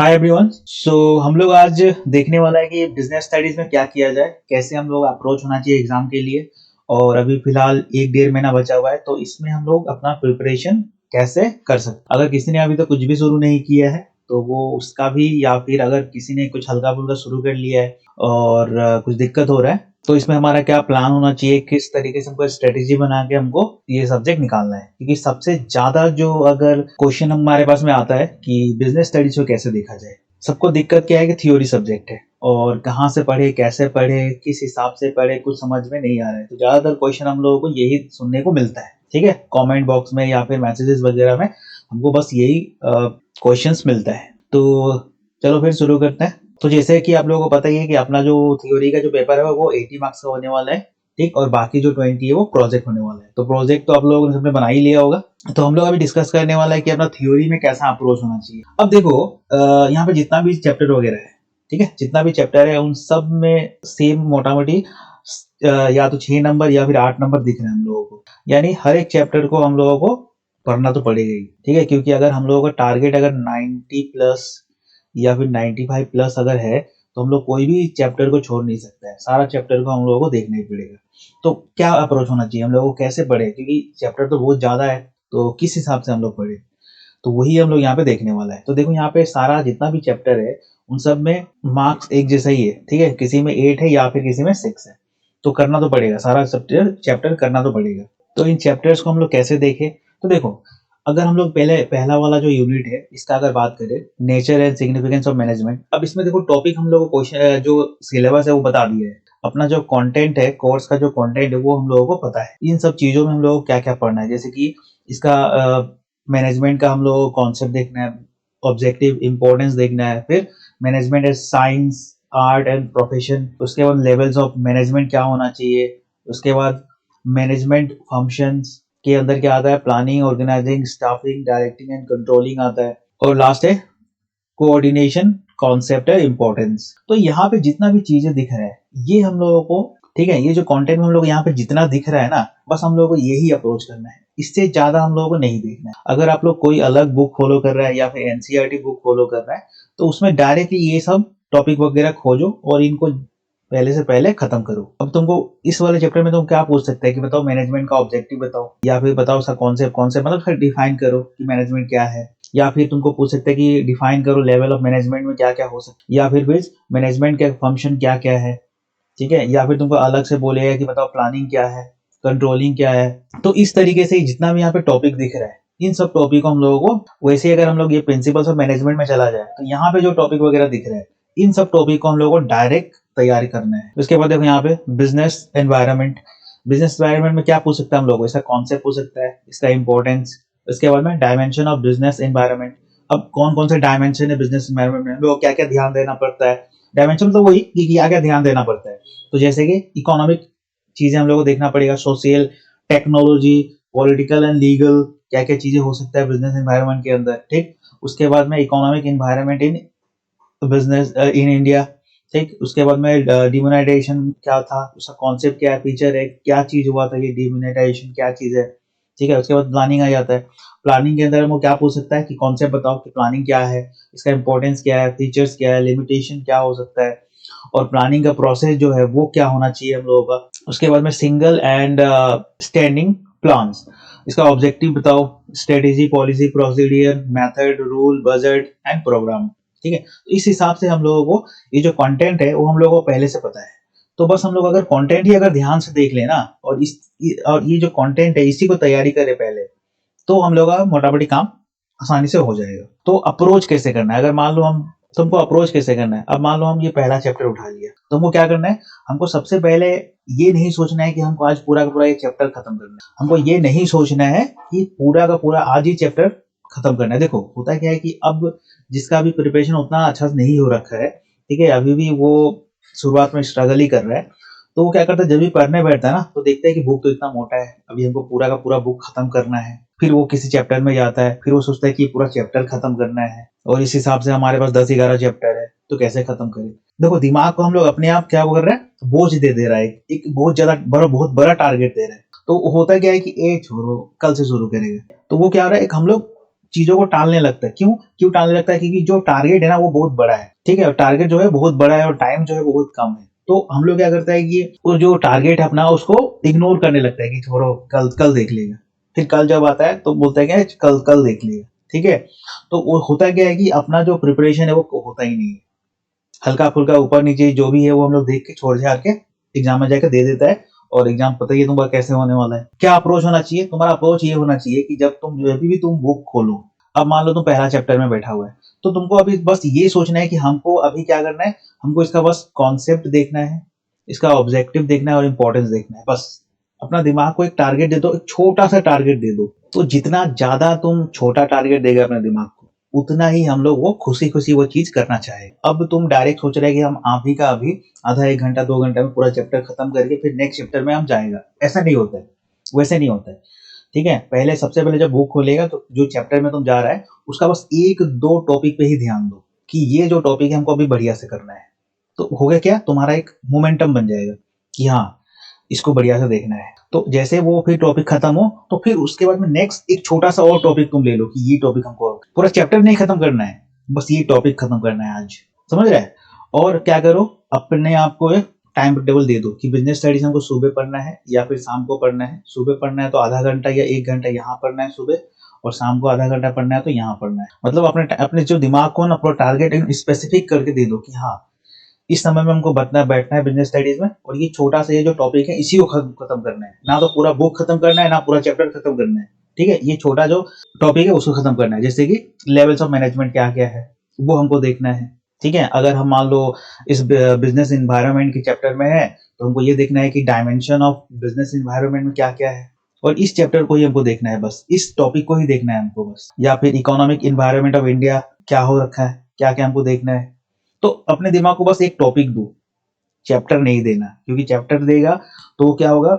Hi everyone. हम लोग आज देखने वाला है कि बिजनेस स्टडीज में क्या किया जाए, कैसे हम लोग अप्रोच होना चाहिए एग्जाम के लिए। और अभी फिलहाल एक डेढ़ महीना बचा हुआ है, तो इसमें हम लोग अपना प्रिपरेशन कैसे कर सकते। अगर किसी ने अभी तक कुछ भी शुरू नहीं किया है तो वो उसका भी, या फिर अगर किसी ने कुछ हल्का फुल्का शुरू कर लिया है और कुछ दिक्कत हो रहा है, तो इसमें हमारा क्या प्लान होना चाहिए, किस तरीके से हमको स्ट्रेटेजी बना के हमको ये सब्जेक्ट निकालना है। क्योंकि सबसे ज्यादा जो अगर क्वेश्चन हमारे पास में आता है कि बिजनेस स्टडीज को कैसे देखा जाए, सबको दिक्कत क्या है कि थ्योरी सब्जेक्ट है और कहाँ से पढ़े, कैसे पढ़े, किस हिसाब से पढ़े, कुछ समझ में नहीं आ रहा है। तो ज्यादातर क्वेश्चन हम लोगों को यही सुनने को मिलता है, ठीक है, कमेंट बॉक्स में या फिर मैसेजेस वगैरह में हमको बस यही क्वेश्चंस मिलता है। तो चलो फिर शुरू करते हैं। तो जैसे कि आप लोगों को पता ही है कि अपना जो थ्योरी का जो पेपर है वो 80 मार्क्स का होने वाला है, ठीक, और बाकी जो 20 है वो प्रोजेक्ट होने वाला है। तो प्रोजेक्ट तो आप लोगों ने सबने बना ही लिया होगा। तो हम लोग अभी डिस्कस करने वाला है कि अपना थ्योरी में कैसा अप्रोच होना चाहिए। अब देखो, यहाँ पे जितना भी चैप्टर वगैरह है, ठीक है, जितना भी चैप्टर है उन सब में सेम मोटा मोटी या तो 6 नंबर या फिर 8 नंबर दिख रहे हैं हम लोगों को। यानी हर एक चैप्टर को हम लोगों को पढ़ना तो पड़ेगा ही, ठीक है। क्योंकि अगर हम लोगों का टारगेट अगर 90 प्लस या फिर 95 प्लस अगर है, तो हम लोग कोई भी चैप्टर को छोड़ नहीं सकते हैं, सारा चैप्टर को हम लोगों को देखना ही पड़ेगा। तो क्या अप्रोच होना चाहिए, हम लोगों को कैसे पढ़े, क्योंकि चैप्टर तो बहुत ज्यादा है, तो किस हिसाब से हम लोग पढ़े, तो वही हम लोग यहाँ पे देखने वाला है। तो देखो यहाँ पे सारा जितना भी चैप्टर है उन सब में मार्क्स एक जैसा ही है, ठीक है। किसी में 8 है या फिर किसी में 6 है, तो करना तो पड़ेगा, सारा चैप्टर चैप्टर करना तो पड़ेगा। तो इन चैप्टर्स को हम लोग कैसे देखें, तो देखो, अगर हम लोग पहले पहला वाला जो यूनिट है इसका अगर बात करें, nature and significance of management. अब इसमें देखो टॉपिक हम लोग को क्वेश्चन जो सिलेबस है वो बता दिया है। अपना जो कंटेंट है, कोर्स का जो कंटेंट है वो हम लोगों को पता है। इन सब चीजों में हम लोगों को क्या क्या पढ़ना है, जैसे कि इसका मैनेजमेंट का हम लोगों को कॉन्सेप्ट देखना है, ऑब्जेक्टिव इंपॉर्टेंस देखना है, फिर management as science, art and profession, उसके बाद लेवल्स ऑफ मैनेजमेंट क्या होना चाहिए, उसके बाद मैनेजमेंट फंक्शंस के अंदर क्या आता है, planning, organizing, staffing, directing and controlling आता है, और लास्ट है कोऑर्डिनेशन, कॉन्सेप्ट है इंपॉर्टेंस। तो यहाँ पे जितना भी चीजें दिख रहा है ये हम लोगों को, ठीक है, ये जो कंटेंट में हम लोग यहाँ पे जितना दिख रहा है ना, बस हम लोगों को यही अप्रोच करना है, इससे ज्यादा हम लोगों को नहीं देखना है। अगर आप लोग कोई अलग बुक फॉलो कर रहा है या फिर एनसीईआरटी बुक फॉलो कर रहा है, तो उसमें डायरेक्टली ये सब टॉपिक वगैरह खोजो और इनको पहले से पहले खत्म करो। अब तुमको इस वाले चैप्टर में तुम क्या पूछ सकते हैं कि बताओ मैनेजमेंट का ऑब्जेक्टिव बताओ, या फिर बताओ उसका कॉन्सेप्ट मतलब डिफाइन करो कि मैनेजमेंट क्या है, या फिर तुमको पूछ सकते हैं कि डिफाइन करो लेवल ऑफ मैनेजमेंट में क्या क्या हो सकता है, या फिर मैनेजमेंट के फंक्शन क्या क्या है, ठीक है, या फिर तुमको अलग से बोलेगा कि बताओ प्लानिंग क्या है, कंट्रोलिंग क्या है। तो इस तरीके से जितना भी यहाँ पे टॉपिक दिख रहा है इन सब टॉपिक को हम लोगों को, वैसे ही अगर हम लोग ये प्रिंसिपल्स ऑफ मैनेजमेंट में चला जाए, तो यहाँ पे जो टॉपिक वगैरह दिख रहा है इन सब टॉपिक को हम लोगों को डायरेक्ट तैयारी करना है। उसके बाद देखो यहाँ पे बिजनेस एनवायरनमेंट। बिजनेस एनवायरनमेंट में क्या पूछ सकता है हम लोग, इसका कॉन्सेप्ट पूछ सकता है, इसका इंपॉर्टेंस। उसके बाद में डायमेंशन ऑफ बिजनेस एनवायरनमेंट। अब कौन कौन से डायमेंशन है बिजनेस एनवायरनमेंट में, हम लोग क्या क्या ध्यान देना पड़ता है। डायमेंशन तो वही कि क्या क्या ध्यान देना पड़ता है, तो जैसे कि इकोनॉमिक चीजें हम लोग को देखना पड़ेगा, social, technology, political and legal, क्या क्या चीजें हो सकता है बिजनेस एनवायरनमेंट के अंदर, ठीक। उसके बाद में economic environment in business in India, ठीक। उसके बाद में डिमोनेटाइजेशन क्या था, उसका कॉन्सेप्ट क्या है, फीचर है, क्या चीज हुआ था ये डिमोनेटाइजेशन, क्या चीज है, ठीक है। उसके बाद प्लानिंग आ जाता है। प्लानिंग के अंदर वो क्या पूछ सकता है कि कॉन्सेप्ट बताओ कि प्लानिंग क्या है, इसका इंपॉर्टेंस क्या है, फीचर्स क्या है, लिमिटेशन क्या हो सकता है, और प्लानिंग का प्रोसेस जो है वो क्या होना चाहिए हम लोगों का। उसके बाद में सिंगल एंड स्टैंडिंग प्लान्स, इसका ऑब्जेक्टिव बताओ, strategy, policy, procedure, method, rule, budget and programme, ठीक है। तो इस हिसाब से हम लोगों को ये जो कंटेंट है वो हम लोगों को पहले से पता है। तो बस हम लोग अगर कंटेंट ही अगर ध्यान से देख लेना और ये जो कंटेंट है इसी को तैयारी करें पहले, तो हम लोग का मोटा मोटी काम आसानी से हो जाएगा। तो अप्रोच कैसे करना है, अगर मान लो हम, तुमको अप्रोच कैसे करना है, अब मान लो हम ये पहला चैप्टर उठा लिया, तो हमको क्या करना है, हमको सबसे पहले ये नहीं सोचना है कि हमको आज पूरा का पूरा ये चैप्टर खत्म करना है। हमको ये नहीं सोचना है कि पूरा का पूरा आज ही चैप्टर खत्म करना है। देखो होता क्या है कि अब जिसका भी प्रिपरेशन उतना अच्छा नहीं हो रखा है, ठीक है, अभी भी वो शुरुआत में स्ट्रगल ही कर रहा है, तो वो क्या करता है, जब भी पढ़ने बैठता है ना तो देखता है कि बुक तो इतना मोटा है, अभी हमको पूरा का पूरा बुक खत्म करना है। फिर वो किसी चैप्टर में जाता है, फिर वो सोचता है कि पूरा चैप्टर खत्म करना है, और इस हिसाब से हमारे पास 10-11 चैप्टर है, तो कैसे खत्म करें। देखो दिमाग को हम लोग अपने आप क्या कर रहे हैं, बोझ दे रहा है, एक बहुत ज्यादा बहुत बड़ा टारगेट दे रहा है। तो होता क्या है कि ए छोड़ो, कल से शुरू करेंगे, तो वो क्या हो रहा है, एक हम लोग चीजों को टालने लगता है। क्यों टालने लगता है? क्योंकि जो टारगेट है ना वो बहुत बड़ा है, ठीक है, टारगेट जो है बहुत बड़ा है और टाइम जो है वो बहुत कम है। तो हम लोग क्या करता है कि वो जो टारगेट है अपना उसको इग्नोर करने लगता है कि छोड़ो, कल कल देख लेगा। फिर कल जब आता है तो बोलता है क्या, कल कल देख लेगा, ठीक है। तो वो होता क्या है कि अपना जो प्रिपरेशन है वो होता ही नहीं है। हल्का फुल्का ऊपर नीचे जो भी है वो हम लोग देख के छोड़ छाड़ के एग्जाम में जाकर दे देता है। और एग्जाम पता ही है तुमका कैसे होने वाला है। क्या अप्रोच होना चाहिए तुम्हारा? अप्रोच ये होना चाहिए कि जब भी तुम बुक खोलो, अब मान लो तुम पहला चैप्टर में बैठा हुआ है, तो तुमको अभी बस ये सोचना है कि हमको अभी क्या करना है। हमको इसका बस कॉन्सेप्ट देखना है, इसका ऑब्जेक्टिव देखना है और इंपॉर्टेंस देखना है बस। अपना दिमाग को एक टारगेट दे दो, एक छोटा सा टारगेट दे दो। तो जितना ज्यादा तुम छोटा टारगेट देगा अपने दिमाग को, उतना ही हम लोग वो खुशी खुशी वो चीज करना चाहे। अब तुम डायरेक्ट सोच रहे हैं कि हम अभी का अभी आधा एक घंटा 2 घंटा में पूरा चैप्टर खत्म करके फिर नेक्स्ट चैप्टर में हम जाएगा, ऐसा नहीं होता है, वैसे नहीं होता है। ठीक है, पहले सबसे पहले जब बुक खोलेगा तो जो चैप्टर में तुम जा रहा है उसका बस एक दो टॉपिक पे ही ध्यान दो कि ये जो टॉपिक है हमको अभी बढ़िया से करना है। तो हो गया क्या, तुम्हारा एक मोमेंटम बन जाएगा कि हाँ इसको बढ़िया से देखना है। तो जैसे वो फिर टॉपिक खत्म हो तो फिर उसके बाद में नेक्स्ट एक छोटा सा और टॉपिक तुम ले लो कि ये टॉपिक हमको पूरा चैप्टर नहीं खत्म करना है, बस ये टॉपिक खत्म करना है आज। समझ रहे हैं? और क्या करो, अपने आप को एक टाइम टेबल दे दो कि बिजनेस स्टडीज हमको सुबह पढ़ना है या फिर शाम को पढ़ना है। सुबह पढ़ना है तो आधा घंटा या 1 घंटा यहाँ पढ़ना है सुबह, और शाम को आधा घंटा पढ़ना है तो यहाँ पढ़ना है। मतलब अपने अपने जो दिमाग को ना अपना टारगेट स्पेसिफिक करके दे दो कि हाँ इस समय में हमको बैठना है बिजनेस स्टडीज में, और ये छोटा सा ये जो टॉपिक है इसी को खत्म करना है। ना तो पूरा बुक खत्म करना है ना पूरा चैप्टर खत्म करना है, ठीक है। ये छोटा जो टॉपिक है उसको खत्म करना है। जैसे कि लेवल्स ऑफ मैनेजमेंट क्या क्या है वो हमको देखना है, ठीक है। अगर हम मान लो इस बिजनेस इन्वायरमेंट के चैप्टर में है तो हमको ये देखना है कि डायमेंशन ऑफ बिजनेस इन्वायरमेंट में क्या क्या है, और इस चैप्टर को ही हमको देखना है, बस इस टॉपिक को ही देखना है हमको बस। या फिर इकोनॉमिक इन्वायरमेंट ऑफ इंडिया क्या हो रखा है, क्या क्या हमको देखना है। तो अपने दिमाग को बस एक टॉपिक दो, चैप्टर नहीं देना, क्योंकि चैप्टर देगा तो क्या होगा,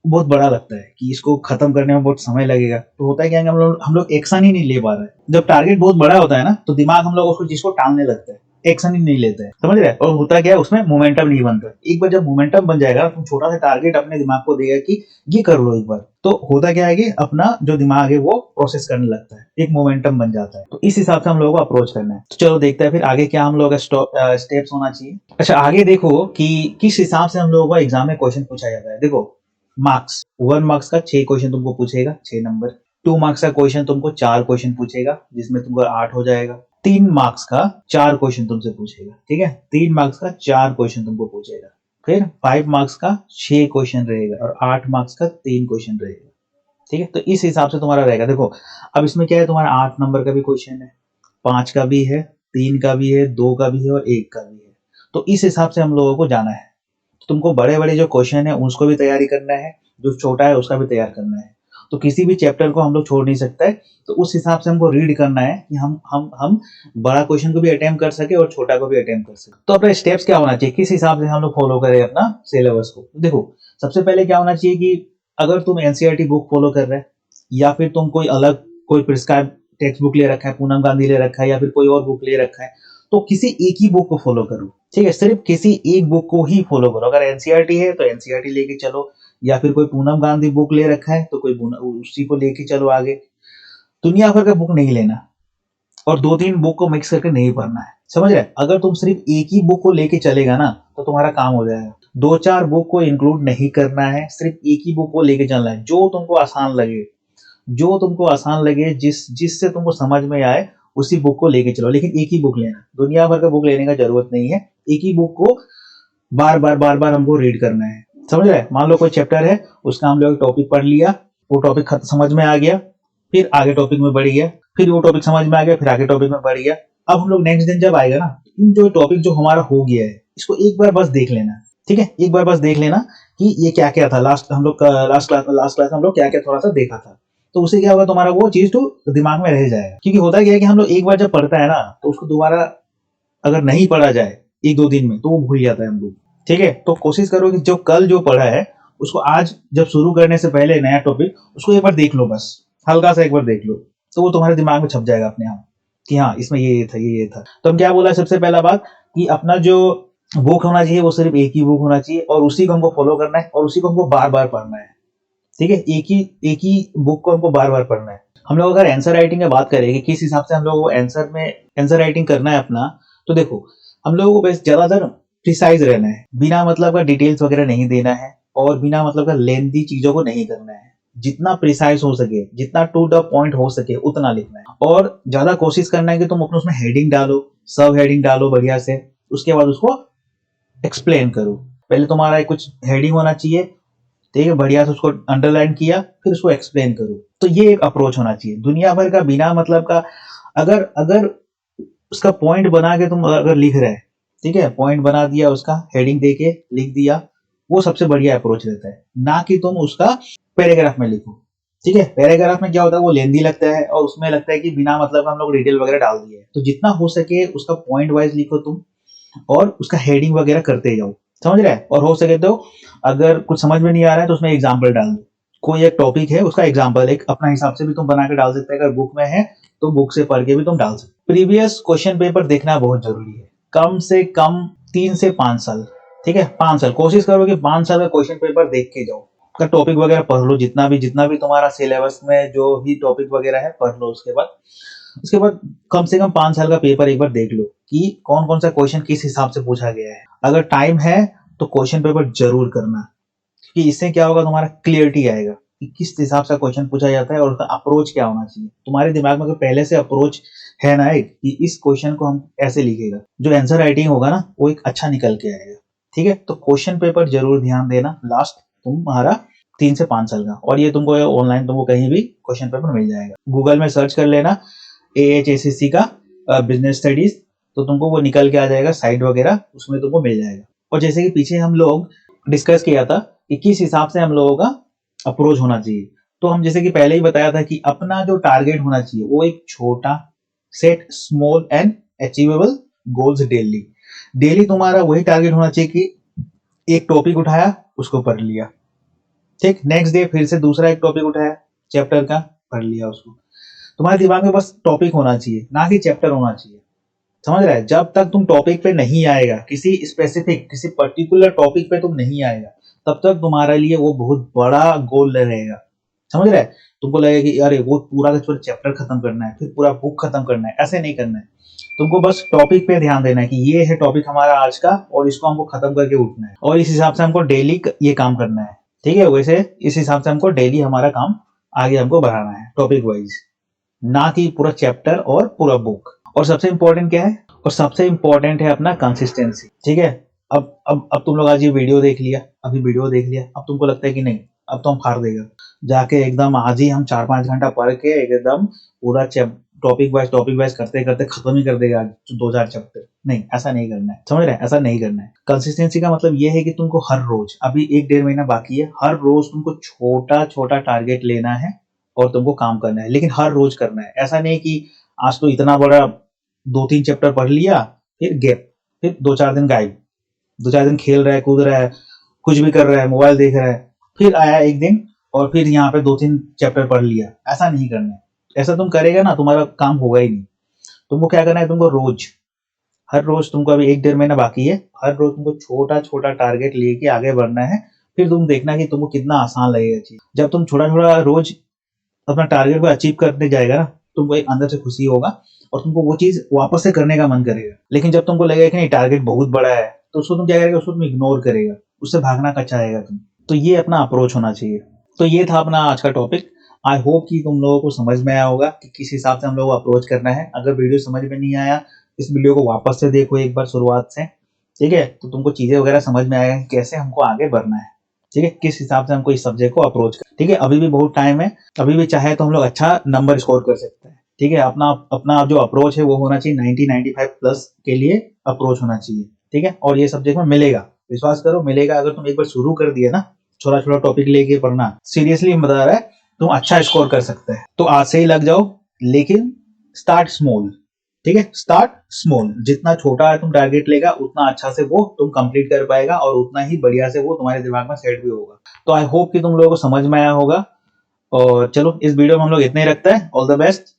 बहुत बड़ा लगता है कि इसको खत्म करने में बहुत समय लगेगा। तो होता है क्या, हम लोग एक्शन ही नहीं ले पा रहे हैं। जब टारगेट बहुत बड़ा होता है ना तो दिमाग हम लोग उसको चीज को टालने लगता है, एक्शन ही नहीं लेते हैं। समझ रहे हैं? और होता क्या है, उसमें मोमेंटम नहीं बनता। एक बार जब मोमेंटम बन जाएगा, तुम छोटा सा टारगेट अपने दिमाग को देगा कि ये कर लो एक बार, तो होता क्या है कि अपना जो दिमाग है वो प्रोसेस करने लगता है, एक मोमेंटम बन जाता है। तो इस हिसाब से हम लोगों को अप्रोच करना है। तो चलो देखते हैं फिर आगे क्या हम लोग का स्टेप्स होना चाहिए। अच्छा, आगे देखो कि किस हिसाब से हम लोगों को एग्जाम में क्वेश्चन पूछा जाता है। देखो, मार्क्स 1 मार्क्स का 6 क्वेश्चन तुमको पूछेगा, 6 नंबर। 2 मार्क्स का क्वेश्चन तुमको 4 क्वेश्चन पूछेगा जिसमें तुमको 8 हो जाएगा। 3 मार्क्स का 4 क्वेश्चन तुमसे पूछेगा, ठीक है। 3 मार्क्स का 4 क्वेश्चन तुमको पूछेगा। फिर 5 मार्क्स का 6 क्वेश्चन रहेगा और 8 मार्क्स का 3 क्वेश्चन रहेगा, ठीक है। तो इस हिसाब से तुम्हारा रहेगा। देखो अब इसमें क्या है, तुम्हारा 8 नंबर का भी क्वेश्चन है, 5 का भी है, 3 का भी है, 2 का भी है और 1 का भी है। तो इस हिसाब से हम लोगों को जाना है। तुमको बड़े बड़े जो क्वेश्चन है उसको भी तैयारी करना है, जो छोटा है उसका भी तैयार करना है। तो किसी भी चैप्टर को हम लोग छोड़ नहीं सकते। तो उस हिसाब से हमको रीड करना है कि हम बड़ा क्वेश्चन को भी अटेम्प्ट कर सके और छोटा को भी अटेम्प्ट कर सके। तो अपना स्टेप्स क्या होना चाहिए, किस हिसाब से हम लोग फॉलो करें अपना सिलेबस को। देखो सबसे पहले क्या होना चाहिए कि अगर तुम एनसीईआरटी बुक फॉलो कर रहे हैं या फिर तुम कोई अलग कोई प्रिस्क्राइब टेक्स्ट बुक ले रखा है, पूनम गांधी ले रखा है या फिर कोई और बुक ले रखा है, तो किसी एक ही बुक को फॉलो करो, ठीक है। सिर्फ किसी एक बुक को ही फॉलो करो। अगर एनसीईआरटी है तो एनसीईआरटी लेके चलो, या फिर कोई पूनम गांधी बुक ले रखा है तो कोई उसी को लेके चलो आगे। दुनिया भर का बुक नहीं लेना और 2-3 बुक को मिक्स करके नहीं पढ़ना है। समझ रहे? अगर तुम सिर्फ एक ही बुक को लेके चलेगा ना तो तुम्हारा काम हो जाएगा। 2-4 बुक को इंक्लूड नहीं करना है, सिर्फ एक ही बुक को लेके चलना है। जो तुमको आसान लगे, जो तुमको आसान लगे, जिससे तुमको समझ में आए उसी बुक को लेके चलो, लेकिन एक ही बुक लेना। दुनिया भर का बुक लेने का जरूरत नहीं है। एक ही बुक को बार बार हमको रीड करना है। समझ रहे? मान लो कोई चैप्टर है, उसका हम लोग टॉपिक पढ़ लिया, वो टॉपिक समझ में आ गया, फिर आगे टॉपिक में बढ़ गया, फिर वो टॉपिक समझ में आ गया, फिर आगे टॉपिक में बढ़ गया। अब हम लोग नेक्स्ट दिन जब आएगा ना, इन जो टॉपिक जो हमारा हो गया है इसको एक बार बस देख लेना, ठीक है। एक बार बस देख लेना कि ये क्या क्या था, लास्ट क्लास हम लोग क्या क्या थोड़ा सा देखा था। तो उससे क्या होगा, तुम्हारा वो चीज तो दिमाग में रह जाएगा। क्योंकि होता क्या है कि हम लोग एक बार जब पढ़ता है ना तो उसको दोबारा अगर नहीं पढ़ा जाए 1-2 दिन में तो वो भूल जाता है हम लोग, ठीक है। तो कोशिश करो कि जो कल जो पढ़ा है उसको आज जब शुरू करने से पहले नया टॉपिक उसको एक बार देख लो, बस हल्का सा एक बार देख लो, तो वो तुम्हारे दिमाग में छप जाएगा अपने आप कि हाँ इसमें ये था, ये था। तो हम क्या बोला सबसे पहला बात कि अपना जो बुक होना चाहिए वो सिर्फ एक ही बुक होना चाहिए और उसी को हमको फॉलो करना है और उसी को हमको बार बार पढ़ना है, ठीक है, एक ही बुक को हमको बार बार पढ़ना है। हम लोग अगर आंसर राइटिंग की बात करें कि किस हिसाब से हम लोग को आंसर राइटिंग करना है अपना, तो देखो हम लोगों को बस ज्यादातर प्रिसाइज रहना है, बिना मतलब का डिटेल्स वगैरह नहीं देना है और बिना मतलब का लेंथी चीजों को नहीं करना है। जितना प्रिसाइज हो सके, जितना टू द पॉइंट हो सके उतना लिखना है और ज्यादा कोशिश करना है कि तुम अपने उसमें हेडिंग डालो, सब हेडिंग डालो बढ़िया से, उसके बाद उसको एक्सप्लेन करो। पहले तुम्हारा एक कुछ हेडिंग होना चाहिए, ठीक है, बढ़िया से उसको अंडरलाइन किया, फिर उसको एक्सप्लेन करो। तो ये एक अप्रोच होना चाहिए। दुनिया भर का बिना मतलब का अगर अगर उसका पॉइंट बना के तुम अगर लिख रहे हैं, ठीक है, पॉइंट बना दिया, उसका हेडिंग दे के लिख दिया, वो सबसे बढ़िया अप्रोच रहता है। ना कि तुम उसका पैराग्राफ में लिखो, ठीक है। पैराग्राफ में क्या होता है, वो लेंदी लगता है और उसमें लगता है कि बिना मतलब हम लोग डिटेल वगैरह डाल दिए। तो जितना हो सके उसका पॉइंट वाइज लिखो तुम और उसका हेडिंग वगैरह करते जाओ, समझ रहे हैं। और हो सके तो अगर कुछ समझ में नहीं आ रहा है तो उसमें एग्जाम्पल डाल दो, कोई एक टॉपिक है उसका एग्जाम्पल एक अपना हिसाब से भी तुम बना के डाल सकते हैं। अगर बुक में है तो बुक से पढ़ के भी तुम डाल सकते। प्रीवियस क्वेश्चन पेपर देखना बहुत जरूरी है, कम से कम 3 से 5 साल, ठीक है, 5 साल कोशिश करो कि 5 साल का क्वेश्चन पेपर देख के जाओ। का टॉपिक वगैरह पढ़ लो, जितना भी तुम्हारा सिलेबस में जो भी टॉपिक वगैरह है पढ़ लो। उसके बाद कम से कम 5 साल का पेपर एक बार देख लो कि कौन कौन सा क्वेश्चन किस हिसाब से पूछा गया है। अगर टाइम है तो क्वेश्चन पेपर जरूर करना, क्योंकि इससे क्या होगा, तुम्हारा क्लियरिटी आएगा कि किस हिसाब से क्वेश्चन पूछा जाता है और उसका अप्रोच क्या होना चाहिए। तुम्हारे दिमाग में अगर पहले से अप्रोच है ना एक कि इस क्वेश्चन को हम ऐसे लिखेगा, जो आंसर राइटिंग होगा ना वो एक अच्छा निकल के आएगा, ठीक है। तो क्वेश्चन पेपर जरूर ध्यान देना लास्ट तुम्हारा 3 से 5 साल का। और ये तुमको ऑनलाइन तुमको कहीं भी क्वेश्चन पेपर मिल जाएगा, गूगल में सर्च कर लेना AHSSC का बिजनेस स्टडीज, तो तुमको वो निकल के आ जाएगा साइट वगैरह, उसमें तुमको मिल जाएगा। और जैसे कि पीछे हम लोग डिस्कस किया था कि किस हिसाब से हम लोगों का अप्रोच होना चाहिए, तो हम जैसे कि पहले ही बताया था कि अपना जो टारगेट होना चाहिए वो एक छोटा, set small and achievable goals daily. Daily तुम्हारा वही टारगेट होना चाहिए कि एक टॉपिक उठाया उसको पढ़ लिया, ठीक, नेक्स्ट डे फिर से दूसरा एक टॉपिक उठाया चैप्टर का, पढ़ लिया उसको। तुम्हारे दिमाग में बस टॉपिक होना चाहिए, ना कि चैप्टर होना चाहिए, समझ रहा है। जब तक तुम टॉपिक पे नहीं आएगा, किसी स्पेसिफिक किसी पर्टिकुलर टॉपिक पे तुम नहीं आएगा, तब तक तुम्हारे लिए वो बहुत बड़ा गोल रहेगा, समझ रहे हैं। तुमको लगेगा कि अरे वो पूरा का पूरा चैप्टर खत्म करना है, फिर पूरा बुक खत्म करना है, ऐसे नहीं करना है। तुमको बस टॉपिक पे ध्यान देना है कि ये है टॉपिक हमारा आज का और इसको हमको खत्म करके उठना है और इस हिसाब से हमको डेली ये काम करना है, ठीक है। वैसे इस हिसाब से हमको डेली हमारा काम आगे हमको बढ़ाना है टॉपिक वाइज, ना कि पूरा चैप्टर और पूरा बुक। और सबसे इंपॉर्टेंट क्या है, और सबसे इंपॉर्टेंट है अपना कंसिस्टेंसी, ठीक है। अब तुम लोग आज ये वीडियो देख लिया, अभी वीडियो देख लिया, अब तुमको लगता है कि नहीं अब तो हम फाड़ देगा, जाके एकदम आज ही हम 4-5 घंटा पढ़ के एकदम पूरा टॉपिक वाइज करते करते खत्म ही कर देगा 2-4 चैप्टर। नहीं, ऐसा नहीं करना है, समझ रहे हैं, ऐसा नहीं करना है। कंसिस्टेंसी का मतलब ये है कि तुमको हर रोज, अभी 1-1.5 महीना बाकी है, हर रोज तुमको छोटा छोटा टारगेट लेना है और तुमको काम करना है, लेकिन हर रोज करना है। ऐसा नहीं कि आज तो इतना बड़ा 2-3 चैप्टर पढ़ लिया, फिर गैप, फिर 2-4 दिन गायब, 2-4 दिन खेल रहा है, कूद रहा है, कुछ भी कर रहा है, मोबाइल देख रहा है, फिर आया एक दिन और फिर यहाँ पे 2-3 चैप्टर पढ़ लिया। ऐसा नहीं करना है। ऐसा तुम करेगा ना तुम्हारा काम होगा ही नहीं। तुमको क्या करना है, तुमको रोज, हर रोज तुमको, अभी 1-1.5 महीना बाकी है, हर रोज तुमको छोटा छोटा टारगेट लेके आगे बढ़ना है। फिर तुम देखना कि तुमको कितना आसान लगेगा चीज। जब तुम छोटा छोटा रोज अपना टारगेट को अचीव करने जाएगा ना, तुमको एक अंदर से खुशी होगा और तुमको वो चीज वापस से करने का मन करेगा। लेकिन जब तुमको लगेगा कि नहीं टारगेट बहुत बड़ा है, तो उसको तुम क्या करेगा, उसको तुम इग्नोर करेगा, उससे भागना कच्चा आएगा तुम। तो ये अपना अप्रोच होना चाहिए। तो ये था अपना आज का टॉपिक। आई होप कि तुम लोगों को समझ में आया होगा कि किस हिसाब से हम लोग को अप्रोच करना है। अगर वीडियो समझ में नहीं आया, इस वीडियो को वापस से देखो एक बार शुरुआत से, ठीक है, तो तुमको चीजें वगैरह समझ में आएगा कि कैसे हमको आगे बढ़ना है, ठीक है, किस हिसाब से हमको इस सब्जेक्ट को अप्रोच कर, ठीक है। अभी भी बहुत टाइम है, अभी भी चाहे तो हम लोग अच्छा नंबर स्कोर कर सकते हैं, ठीक है। अपना अपना जो अप्रोच है वो होना चाहिए 90-95 प्लस के लिए अप्रोच होना चाहिए, ठीक है। और ये सब्जेक्ट में मिलेगा, विश्वास करो मिलेगा। अगर तुम एक बार शुरू कर दिए ना छोटा छोटा टॉपिक लेके पढ़ना, सीरियसली बता रहा है, तुम अच्छा स्कोर कर सकते हैं। तो आज से ही लग जाओ, लेकिन स्टार्ट स्मॉल, ठीक है, स्टार्ट स्मॉल। जितना छोटा है तुम टारगेट लेगा उतना अच्छा से वो तुम कंप्लीट कर पाएगा और उतना ही बढ़िया से वो तुम्हारे दिमाग में सेट भी होगा। तो आई होप कि तुम लोगों को समझ में आया होगा। और चलो इस वीडियो में हम लोग इतने ही रखते हैं। All the best.